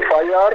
FIR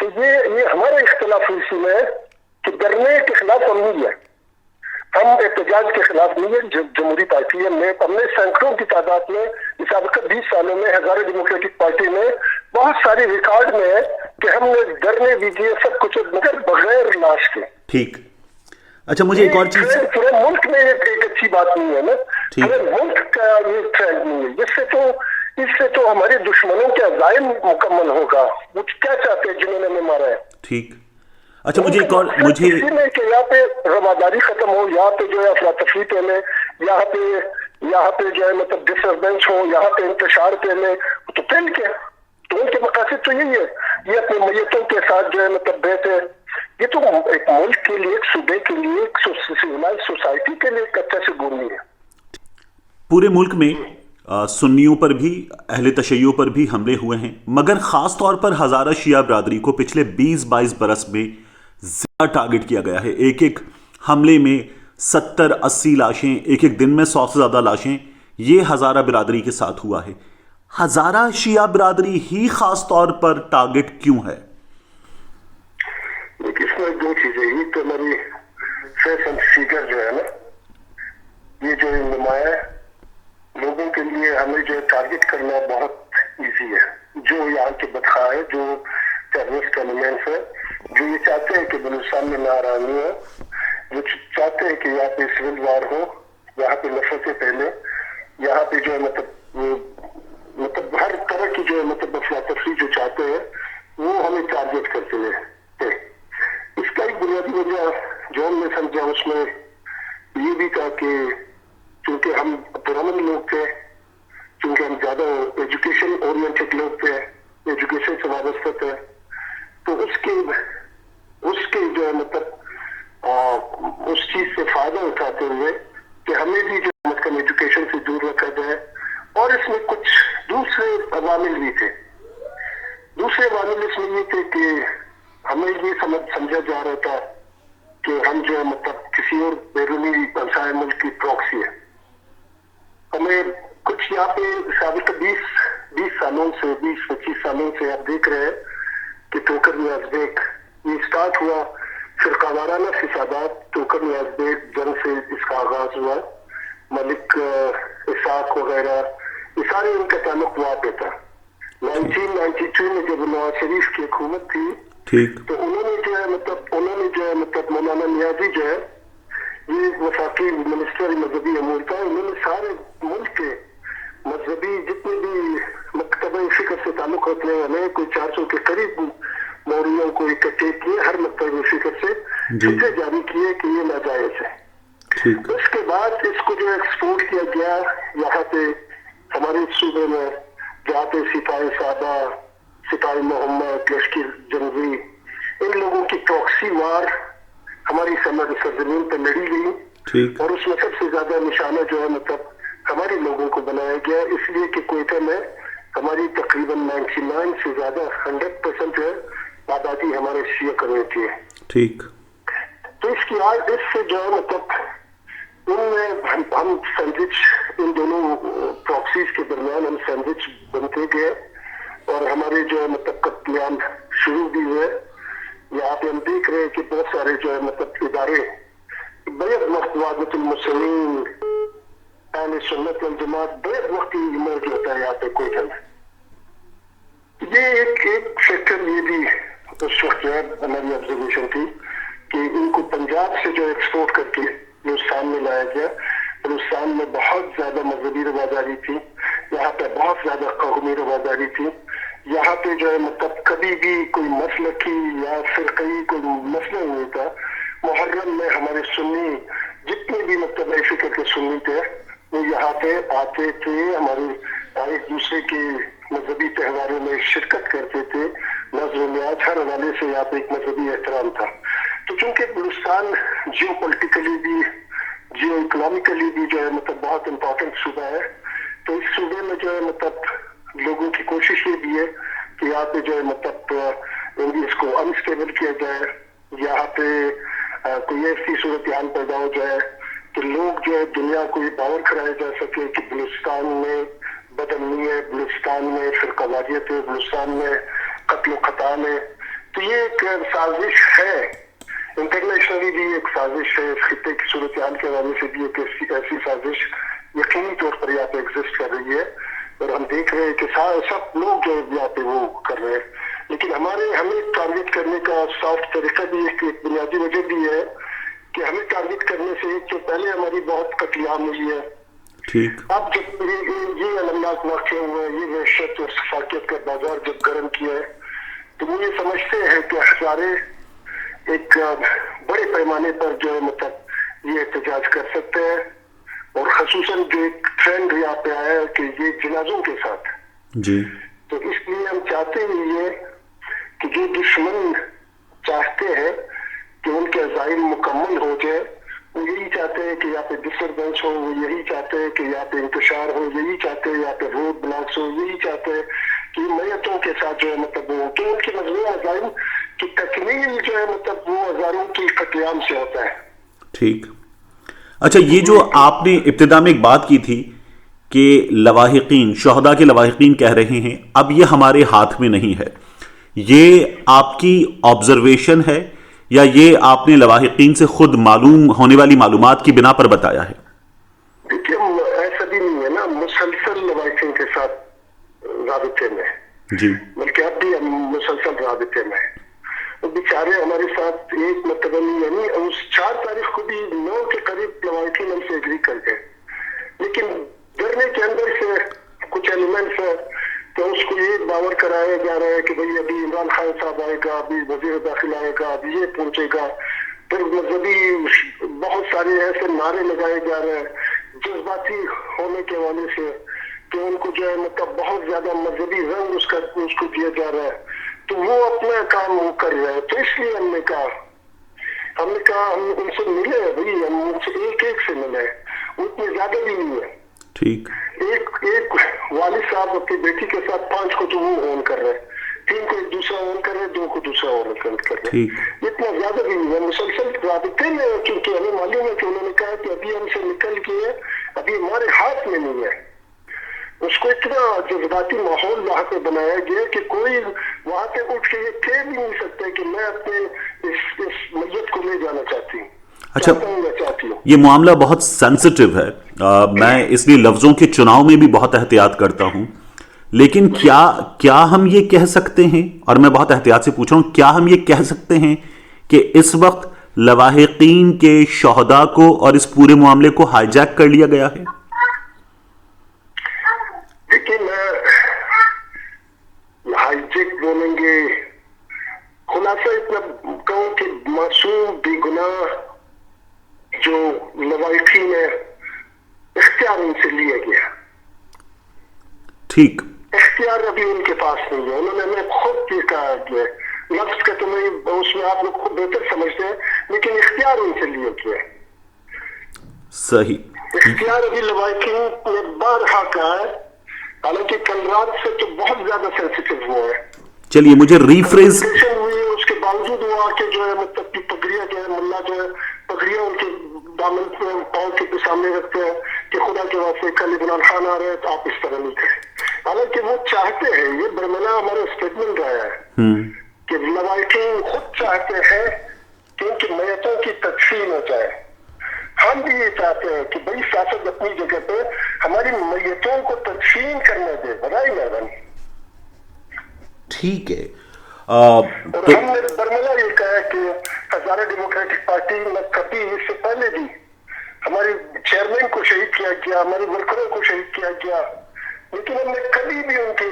تو یہ ہمارا اختلاف اسی میں ہے کہ ڈرنے کے خلاف ہم نہیں ہے، ہم احتجاج کے خلاف نہیں ہے۔ جمہوری پارٹی ہم نے سینکڑوں کی تعداد میں سابقہ 20 سالوں میں ہزاروں ڈیموکریٹک پارٹی میں بہت ساری ریکارڈ میں ہے کہ ہم نے ڈرنے دیجیے سب کچھ مگر بغیر لاش کے۔ ٹھیک، اچھا مجھے ایک اور چیز، پورے ملک میں ایک اچھی بات نہیں ہے نا، پورے ملک کا یہ ٹرینڈ نہیں ہے، اس سے تو ہمارے دشمنوں کے عزائم مکمل ہوگا۔ وہ کیا چاہتے ہیں جنہوں نے ہمیں مارا ہے؟ ٹھیک، اچھا مجھے ایک اور، مجھے اسی میں کہ یہاں پہ رواداری ختم ہو، یہاں پہ جو ہے افراتفری پھیلے، یہاں پہ جو ہے مطلب ڈسٹربینس ہو، یہاں پہ انتشار پھیلے، تو پھیل کے تو ان کے مقاصد تو یہی ہے، یہ اپنے میتوں کے ساتھ جو ہے مطلب بیٹھے۔ یہ تو ایک ملک کے لیے، ایک صوبے کے لیے، ایک سوسائٹی کے لیے ایک اچھا سے گونی ہے۔ پورے ملک میں سنیوں پر بھی، اہل تشیع پر بھی حملے ہوئے ہیں، مگر خاص طور پر ہزارہ شیعہ برادری کو پچھلے 20-22 برس میں زیادہ ٹارگٹ کیا گیا ہے۔ ایک ایک حملے میں 70-80 لاشیں، ایک ایک دن میں 100 سے زیادہ لاشیں، یہ ہزارہ برادری کے ساتھ ہوا ہے۔ ہزارہ شیعہ برادری ہی خاص طور پر ٹارگٹ کیوں ہے؟ اس میں دو چیزیں، یہ تو ہماری فیشن فیگر جو ہے نا، یہ جو نمایاں لوگوں کے لیے ہمیں جو ٹارگٹ کرنا بہت ایزی ہے۔ جو یہاں کے بدخواہ ہے، جو ٹیررسٹ ایلیمنٹس ہے، جو یہ چاہتے ہیں کہ بلوچستان میں ناآرامی ہو، جو چاہتے ہیں کہ یہاں پہ سول وار ہو، یہاں پہ نفرتیں پھیلے، یہاں پہ جو ہے مطلب ہر طرح کی جو ہے مطلب افراتفری جو چاہتے ہیں وہ ہمیں ٹارگٹ کرتے ہیں۔ اس کا ایک بنیادی وجہ جو ہم نے سمجھا اس میں یہ بھی تھا کہ چونکہ ہم پرامن لوگ تھے، چونکہ ہم زیادہ ایجوکیشن اورینٹڈ لوگ تھے، ایجوکیشن سے وابستہ تھے، تو اس کے جو ہے مطلب اس چیز سے فائدہ اٹھاتے ہوئے کہ ہمیں بھی جو مطلب ایجوکیشن سے دور رکھا جائے، اور اس میں کچھ دوسرے عوامل بھی تھے۔ دوسرے عوامل اس میں یہ تھے کہ ہمیں یہ سمجھا جا رہا تھا کہ ہم جو ہے مطلب کسی اور بیرونی ہمسائے ملک کی پراکسی ہے۔ ہمیں کچھ یہاں پہ سابقہ 20 سالوں سے 20-25 سالوں سے آپ دیکھ رہے ہیں کہ ٹوکر نیاز بیگ یہ اسٹارٹ ہوا، فرقہ وارانہ فسادات ٹوکر نیاز بیگ جنگ سے اس کا آغاز ہوا، ملک اسحاق وغیرہ، یہ سارے ان کا تعلق وہاں پہ تھا۔ 1992 میں جب نواز شریف کی حکومت تھی تو انہوں نے جو ہے مطلب مولانا نیازی جو ہے، یہ وفاقی منسٹر مذہبی امور کا، انہوں نے سارے ملک کے مذہبی جتنے بھی مکتبہ فکر سے تعلق رکھنے والے کوئی 400 کے قریب موریوں کو اکٹھے کیے، ہر مکتبہ فکر سے فتوے جاری کیے کہ یہ ناجائز ہے۔ اس کے بعد اس کو جو ایکسپورٹ کیا گیا یہاں پہ ہمارے صوبے میں، جہاں پہ سپاہی صاحبہ، سپاہی محمد، لشکر جنگی، ان لوگوں کی پراکسی وار ہماری سرزمین پہ لڑی گئی، اور اس میں سب سے زیادہ نشانہ جو ہے مطلب ہمارے لوگوں کو بنایا گیا، اس لیے کہ کوئٹہ میں ہماری تقریباً 99 سے زیادہ 100% جو ہے آبادی ہمارے شیعہ کمیونٹی ہے۔ ٹھیک، تو اس کی اس سے جو ہے مطلب ان میں ہم سینڈوچ، ان دونوں پراکسیز کے درمیان ہم سینڈوچ بنتے گئے، اور ہمارے جو ہے مطلب قتل عام شروع بھی ہوئے۔ یہاں پہ ہم دیکھ رہے ہیں کہ بہت سارے جو ہے مطلب ادارے بیک وقت وحدت المسلمین، اہل سنت والجماعت بیک وقت ایمرج ہوتا ہے یہاں پہ کوئٹہ میں۔ یہ ایک فیکٹر یہ بھی اس وقت جو ہے ہماری آبزرویشن تھی کہ ان کو پنجاب سے جو ایکسپورٹ کر کے بلوچستان میں لایا گیا۔ بلوچستان میں بہت زیادہ مذہبی رواداری تھی، یہاں پہ بہت زیادہ قومی رواداری تھی، یہاں پہ جو ہے مطلب کبھی بھی کوئی مسلکی یا فرقی کوئی مسئلہ نہیں تھا۔ محرم میں ہمارے سنی جتنے بھی مطلب فکر کے سنی تھے وہ یہاں پہ آتے تھے، ہمارے ایک دوسرے کے مذہبی تہواروں میں شرکت کرتے تھے، نظم و نیاز ہر حوالے سے یہاں پہ ایک مذہبی احترام تھا۔ تو چونکہ بلوچستان جیو پولیٹیکلی بھی، جیو اکنامیکلی بھی جو ہے مطلب بہت امپورٹنٹ صوبہ ہے، تو اس صوبے میں جو ہے مطلب لوگوں کی کوشش یہ بھی ہے کہ یہاں پہ جو ہے مطلب اس کو انسٹیبل کیا جائے، یہاں پہ کوئی ایسی صورتحال پیدا ہو جائے کہ لوگ جو ہے دنیا کو یہ باور کرایا جا سکے کہ بلوچستان میں بدامنی ہے، بلوچستان میں فرقہ واریت ہے، بلوچستان میں قتل و قتال ہے۔ تو یہ ایک سازش ہے، انٹرنیشنلی بھی ایک سازش ہے، اس خطے کی صورتحال کے حوالے سے بھی ایک ایسی سازش یقینی طور پر یہاں پہ ایگزسٹ کر رہی ہے، اور ہم دیکھ رہے ہیں کہ سب لوگ جو یہاں پہ وہ کر رہے ہیں، لیکن ہمیں ٹارگیٹ کرنے کا سافٹ طریقہ بھی ایک بنیادی وجہ بھی ہے کہ ہمیں ٹارگیٹ کرنے سے ایک تو پہلے ہماری بہت قتل عام ہوئی ہے، ٹھیک، اب جب یہ المناک واقع ہوئے، یہ وحشت اور فاقیت کا بازار جب گرم کیا ہے، تو وہ یہ سمجھتے ہیں کہ ہزارے ایک بڑے پیمانے پر جو ہے مطلب یہ احتجاج کر سکتے ہیں، اور خصوصاً جو ایک ٹرینڈ یہاں پہ آیا ہے کہ یہ جنازوں کے ساتھ، جی، تو اس لیے ہم چاہتے ہیں یہ کہ جو دشمن چاہتے ہیں کہ ان کے عزائم مکمل ہو جائے، وہ یہی چاہتے ہیں کہ یہاں پہ ڈسٹربینس ہو، وہ یہی چاہتے ہیں کہ یہاں پہ انتشار ہو، یہی چاہتے ہیں یہاں پہ روڈ بلاکس ہو، یہی چاہتے ہیں کہ میتوں کے ساتھ جو ہے مطلب وہ کہ ان کے مضمون عزائم کی تکمیل جو ہے مطلب وہ ہزاروں کی قتل عام سے ہوتا ہے. ٹھیک. اچھا، یہ جو آپ نے ابتدا میں ایک بات کی تھی کہ لواحقین، شہداء کے لواحقین کہہ رہے ہیں اب یہ ہمارے ہاتھ میں نہیں ہے، یہ آپ کی آبزرویشن ہے یا یہ آپ نے لواحقین سے خود معلوم ہونے والی معلومات کی بنا پر بتایا ہے؟ دیکھیے ایسا بھی نہیں ہے نا، مسلسل لواحقین کے ساتھ رابطے میں، جی، بلکہ اب بھی ہم مسلسل رابطے میں ہیں. وہ بیچارے ہمارے ساتھ ایک مرتبہ نہیں، یعنی اس 4 تاریخ کو بھی 9 کے قریب لواحقین ہم سے ایگری کر گئے، لیکن ڈرنے کے اندر سے کچھ ایلیمنٹس ہیں کہ اس کو یہ باور کرایا جا رہا ہے کہ بھئی ابھی عمران خان صاحب آئے گا، ابھی وزیر داخلہ آئے گا، ابھی یہ پہنچے گا، پھر مذہبی بہت سارے ایسے نعرے لگائے جا رہے ہیں جذباتی ہونے کے حوالے سے کہ ان کو جو ہے مطلب بہت زیادہ مذہبی رنگ اس کو دیا جا رہا ہے، تو وہ اپنا کام وہ کر رہے ہیں. تو اس لیے ہم نے کہا ہم ان سے ملے ہیں بھائی، ہم ان سے ایک سے ملے ہیں، وہ اتنے زیادہ بھی نہیں ہے. ٹھیک، ایک والد صاحب اپنی بیٹی کے ساتھ 5 کو تو وہ اون کر رہے ہیں، 3 کو ایک دوسرا اون کر رہے ہیں، 2 کو دوسرا اون کر رہے ہیں، ٹھیک، اتنا زیادہ بھی نہیں ہے. مسلسل رابطے میں، کیونکہ ہمیں معلوم ہے کہ انہوں نے کہا کہ ابھی ہم سے نکل گئے، ابھی ہمارے ہاتھ میں نہیں ہے. اس کو اتنا جذباتی ماحول وہاں پہ بنایا گیا کہ کوئی وہاں پہ اٹھ کے یہ کہہ بھی نہیں سکتے کہ میں اپنے اس میت کو لے جانا چاہتی ہوں. اچھا، چاہتی ہوں. یہ معاملہ بہت سینسٹیو ہے، میں اس لیے لفظوں کے چناؤ میں بھی بہت احتیاط کرتا ہوں، لیکن کیا ہم یہ کہہ سکتے ہیں، اور میں بہت احتیاط سے پوچھ رہا ہوں، کیا ہم یہ کہہ سکتے ہیں کہ اس وقت لواحقین کے شہداء کو اور اس پورے معاملے کو ہائی جیک کر لیا گیا ہے؟ دیکھیے میں ہائی جیک بولیں گے، خلاصہ اتنا کہوں کہ معصوم بے گناہ جو لواحقین ہے اختیار ان سے لیا گیا. ٹھیک، اختیار ابھی ان کے پاس نہیں ہے. انہوں نے ہمیں خود یہ کہا کہ لفظ کا تو میں اس میں آپ لوگ خود بہتر سمجھتے ہیں، لیکن اختیار ان سے لیا گیا. صحیح، اختیار ابھی لواحقین نے بارہا کہا ہے، حالانکہ کل رات سے تو بہت زیادہ سینسیٹیو ہوا ہے. چلیے مجھے ریفریز، ہوئی ہے، اس کے باوجود وہ آ کے جو ہے مطلب کہ پگڑیاں جو ہے ملا جو ہے پگڑیاں ان کے دامن پہ پاؤں کے سامنے رکھتے ہیں کہ خدا کے واسطے کل عمران خان آ رہے ہیں تو آپ اس طرح نہیں کریں. حالانکہ وہ چاہتے ہیں، یہ برملا ہمارا اسٹیٹمنٹ آیا ہے کہ لواحقین خود چاہتے ہیں کہ ان کی میتوں کی تدفین ہو جائے. ہم بھی یہ چاہتے ہیں کہ بھئی سیاست اپنی جگہ پہ ہماری میتوں کو تدفین کرنے دے، بڑائی مہربانی. ٹھیک ہے. اور ہم نے برملا یہ کہا کہ ہزارہ ڈیموکریٹک پارٹی میں کبھی اس سے پہلے بھی ہمارے چیئرمین کو شہید کیا گیا، ہمارے ورکروں کو شہید کیا گیا، لیکن ہم نے کبھی بھی ان کی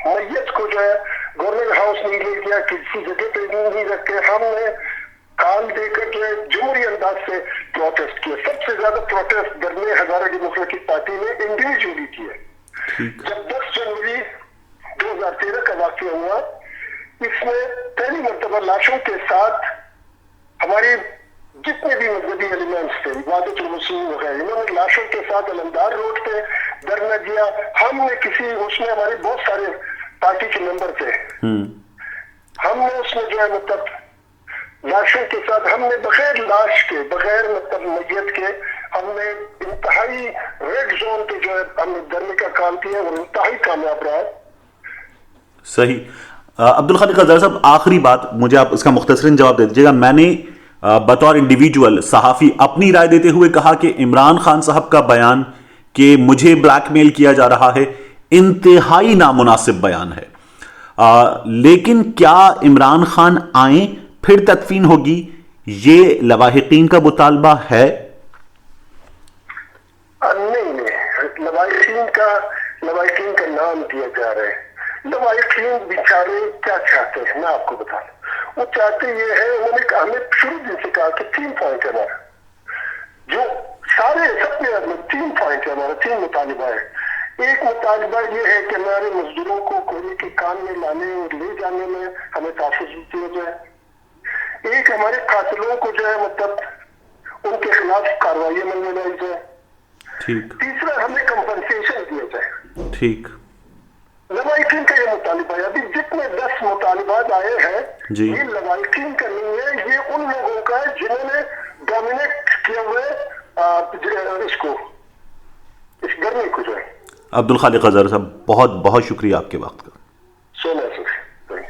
میت کو جو ہے گورنمنٹ ہاؤس نہیں لے گیا، کسی جگہ پہ نہیں رکھے. ہم نے کال دے کر جو ہے جمہوری انداز سے پروٹیسٹ کیا. سب سے زیادہ پروٹیسٹ درمیان ہزارہ ڈیموکریٹک پارٹی نے انڈیویجولی کیا. جب 10 جنوری 2013 کا واقعہ ہوا، اس میں پہلی مرتبہ لاشوں کے ساتھ ہماری جتنے بھی مذہبی ایلیمنٹس تھے، عبادت المسلمین وغیرہ، انہوں نے لاشوں کے ساتھ علمدار روڈ پہ دھرنا دیا. ہم نے اس میں ہمارے بہت سارے پارٹی کے ممبر تھے، ہم نے اس میں جو ہے مطلب لاشوں کے ساتھ ہم نے بغیر لاش کے، بغیر مطلب میت کے، ہم نے انتہائی ریڈ زون پہ جو ہے ہم نے دھرنے کا کام کیا اور انتہائی کامیاب رہا. صحیح. عبد الخالق اظہر صاحب، آخری بات مجھے آپ اس کا مختصراً جواب دے دیجیے گا. میں نے بطور انڈیویجول صحافی اپنی رائے دیتے ہوئے کہا کہ عمران خان صاحب کا بیان کہ مجھے بلیک میل کیا جا رہا ہے انتہائی نامناسب بیان ہے. لیکن کیا عمران خان آئیں پھر تدفین ہوگی، یہ لواحقین کا مطالبہ ہے؟ نہیں، لواحقین کا نام دیا جا رہا ہے. لواحقین بیچارے کیا چاہتے ہیں میں آپ کو بتا دوں. وہ چاہتے یہ ہے، انہوں نے ہمیں شروع دن سے کہا کہ 3 پوائنٹ ہے ہمارا، جو سارے سب میں 3 پوائنٹ ہے ہمارا، 3 مطالبہ ہے. ایک مطالبہ یہ ہے کہ ہمارے مزدوروں کو کوئلے کے کام میں لانے اور لے جانے میں ہمیں تحفظ دیا جائے. ایک ہمارے قاتلوں کو جو ہے مطلب ان کے خلاف کارروائی میں لائی جائے. ٹھیک. تیسرا ہمیں کمپنسیشن دیا جائے. ٹھیک. لواحقین کا یہ مطالبہ ہے. ابھی جتنے 10 مطالبات آئے ہیں جی. یہ لواحقین کا نہیں ہے، یہ ان لوگوں کا ہے جنہوں نے ڈومینیٹ کیا ہوئے اس گرمی کو جو ہے. عبد الخالق اظہر صاحب، بہت بہت شکریہ آپ کے وقت کا.